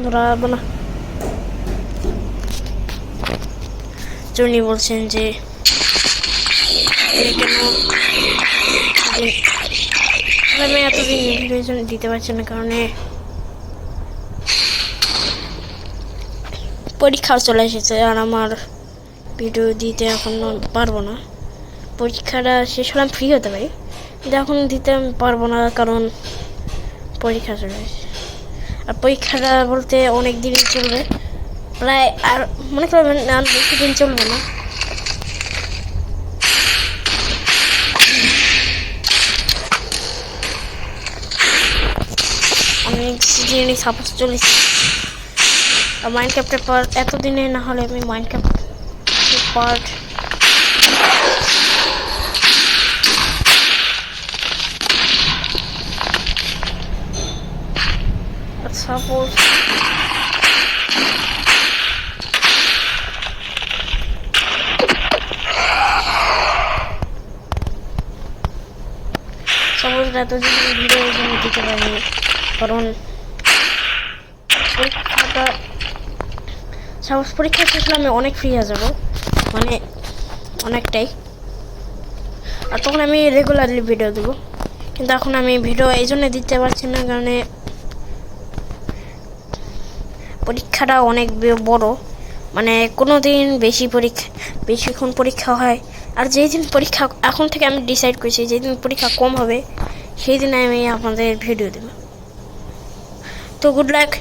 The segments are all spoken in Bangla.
ধরাবো না। জনি বলছেন যে কেন আমি এতদিন ভিডিও দিতে পারছি না, কারণে পরীক্ষা চলে এসেছে আর আমার ভিডিও দিতে এখন পারবো না। পরীক্ষাটা শেষ হলে আমি ফ্রি হতে পারি, কিন্তু এখন দিতে আমি পারবো না, কারণ পরীক্ষা চলে এসেছে। আর পরীক্ষাটা বলতে অনেক দিনই চলবে, প্রায় আর মনে করবেন আর বেশি দিন চলবে না। অনেক সিজনে সাপোজ চলেছে। আর মাইনক্রাফটের পার্ট এতদিনে না হলে আমি মাইনক্রাফটের পার্ট সাপোজ এতদিন ভিডিও দিতে পারিনি, কারণ পরীক্ষাটা সাপোজ পরীক্ষা শেষ হলে আমি অনেক ফ্রি হয়ে যাবো, মানে অনেকটাই। আর তখন আমি রেগুলারলি ভিডিও দেবো, কিন্তু এখন আমি ভিডিও এই জন্য দিতে পারছি না, কারণ পরীক্ষাটা অনেক বড়, মানে কোনো দিন বেশিক্ষণ পরীক্ষা হয়। আর যেই দিন পরীক্ষা এখন থেকে আমি ডিসাইড করছি, যেই দিন পরীক্ষা কম হবে সেই দিনে আমি আপনাদের ভিডিও দেব। তো গুড লাক।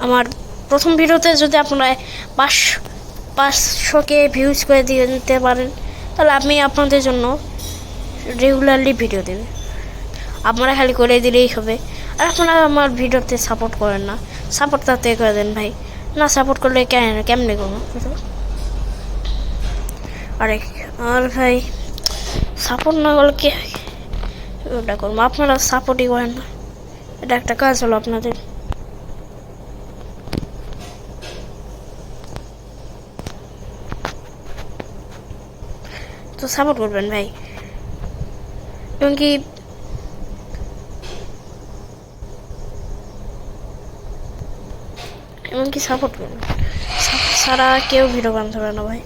আমার প্রথম ভিডিওতে যদি আপনারা 500কে ভিউজ করে দিতে পারেন, তাহলে আমি আপনাদের জন্য রেগুলারলি ভিডিও দেব। আপনারা খালি করে দিলেই হবে। আর আপনারা আমার ভিডিওতে সাপোর্ট করেন না, সাপোর্ট তাতে করে দেন ভাই। না সাপোর্ট করলে কেমনে করবো? আর ভাই সাপোর্ট না করলে কে ওটা করবো? আপনারা সাপোর্টই করেন না, এটা একটা কাজ হলো আপনাদের। তো সাপোর্ট করবেন ভাই, এমনকি সাপোর্ট করবেন। সারা কেউ ভিডিও বানাতে পারে না ভাই।